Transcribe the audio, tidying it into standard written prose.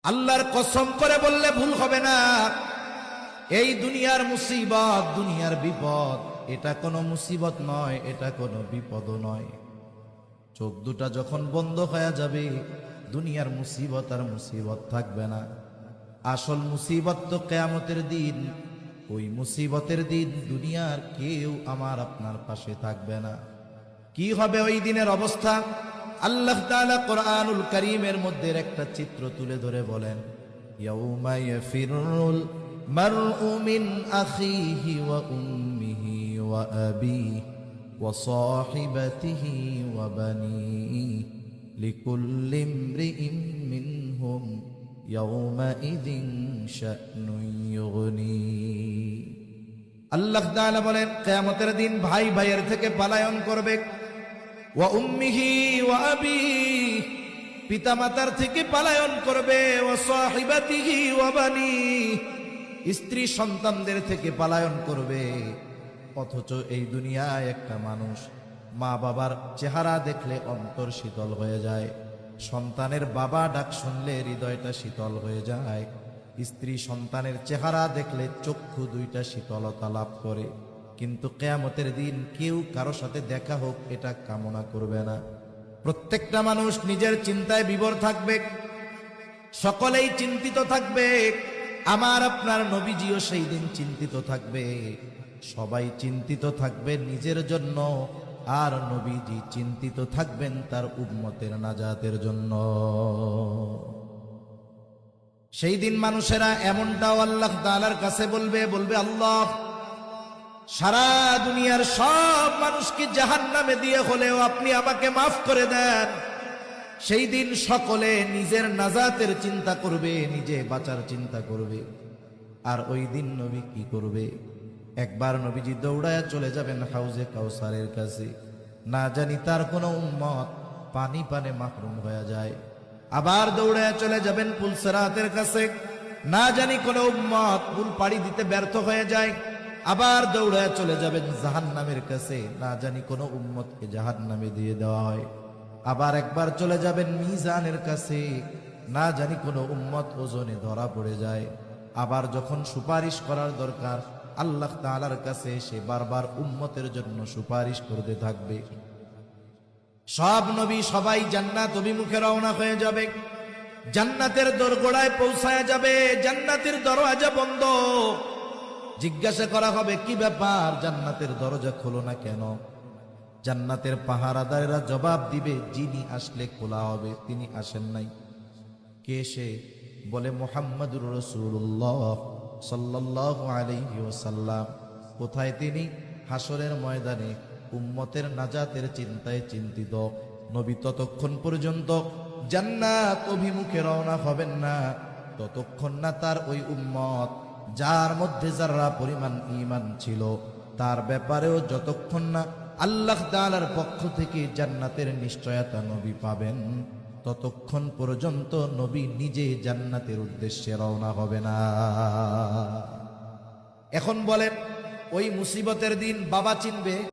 আল্লাহর কসম করে বললে ভুল হবে না, এই দুনিয়ার মুসিবত, দুনিয়ার বিপদ, এটা কোনো মুসিবত নয়, এটা কোনো বিপদও নয়। চোখ দুটা যখন বন্ধ হয়ে যাবে, দুনিয়ার মুসিবত আর মুসিবত থাকবে না। আসল মুসিবত তো কিয়ামতের দিন। ওই মুসিবতের দিন দুনিয়ার কেউ আমার আপনার পাশে থাকবে না। কি হবে ওই দিনের অবস্থা? আল্লাহ তাআলা কোরআনুল কারীমের মধ্যে একটা চিত্র তুলে ধরে বলেন, ইয়াউমা ইয়াফিরুল মারউ মিন আখিহি ওয়া উম্মিহি ওয়া আবিহি ওয়া সাহিবাতিহি ওয়া বানিহি লিকুল্লি ইমরিইম মিনহুম ইয়াউমাইযিন শা'নুন ইউগনি। আল্লাহ তাআলা বলেন, কিয়ামতের দিন ভাই ভাইয়ের থেকে পলায়ন করবে। ওয়া উম্মিহি ওয়া আবিহি, পিতামাতার থেকে পলায়ন করবে। ওয়া সাহিবাতিহি ওয়া বানিহি, স্ত্রী সন্তানদের থেকে পলায়ন করবে। অথচ এই দুনিয়ায় একটা মানুষ মা বাবার চেহারা দেখলে অন্তর শীতল হয়ে যায়, সন্তানের বাবা ডাক শুনলে হৃদয়টা শীতল হয়ে যায়, স্ত্রী সন্তানের চেহারা দেখলে চক্ষু দুইটা শীতলতা লাভ করে। কিন্তু কিয়ামতের দিন কেউ কারো সাথে দেখা হোক এটা কামনা করবে না। প্রত্যেকটা মানুষ নিজের চিন্তায় বিভোর থাকবে, সকলেই চিন্তিত থাকবে। আমার আপনার নবীজিও সেই দিন চিন্তিত থাকবে। সবাই চিন্তিত থাকবে নিজের জন্য, আর নবীজি চিন্তিত থাকবেন তার উম্মতের নাজাতের জন্য। সেই দিন মানুষেরা এমনটাও আল্লাহ তাআলার কাছে বলবে, আল্লাহ, সারা দুনিয়ার সব মানুষকে জাহান্নামে দিয়ে হলেও আপনি আমাকে মাফ করে দেন। সেই দিন সকলে নিজের নাজাতের চিন্তা করবে, নিজে বাঁচার চিন্তা করবে। আর ওই দিন নবী কি করবে? একবার নবীজি দৌড়ায় চলে যাবেন হাউজে কাউসারের কাছে। না জানি তার কোনো উম্মত পানি পানে মাহরুম হয়ে যায়। আবার দৌড়ায় চলে যাবেন পুলসিরাতের কাছে। না জানি কোনো উম্মত পুল পাড়ি দিতে ব্যর্থ হয়ে যায়। আবার দৌড়ায় চলে যাবেন জাহান্নামের কাছে। না জানি কোনো উম্মতকে জাহান্নামে দিয়ে দেওয়া হয়। আবার একবার চলে যাবেন মিজানের কাছে। না জানি কোনো উম্মত ওজনে ধরা পড়ে যায়। আবার যখন সুপারিশ করার দরকার, আল্লাহ তাআলার কাছে সে বারবার উম্মতের জন্য সুপারিশ করতে থাকবে। সব নবী সবাই জান্নাত অভিমুখে রওনা হয়ে যাবে, জান্নাতের দোরগোড়ায় পৌঁছায় যাবে। জান্নাতের দরওয়াজা বন্ধ। জিজ্ঞাসা করা হবে, কি ব্যাপার, জান্নাতের দরজা খোলো না কেন? জান্নাতের পাহারাদারেরা জবাব দিবে, যিনি আসলে খোলা হবে তিনি আসেন নাই। কে সে? বলে, মুহাম্মাদুর রাসূলুল্লাহ সাল্লাল্লাহু আলাইহি ওয়াসাল্লাম। কোথায় তিনি? হাসরের ময়দানে উম্মতের নাজাতের চিন্তায় চিন্তিত। নবী ততক্ষণ পর্যন্ত জান্নাত অভিমুখে রওনা হবেন না, ততক্ষণ না তার ওই উম্মত যার মধ্যে যারা পরিমাণ ঈমান ছিল তার ব্যাপারেও যতক্ষণ না আল্লাহ তাআলার পক্ষ থেকে জান্নাতের নিশ্চয়তা নবী পাবেন, ততক্ষণ পর্যন্ত নবী নিজে জান্নাতের উদ্দেশ্যে রওনা হবে না। এখন বলেন, ওই মুসিবতের দিন বাবা চিনবে?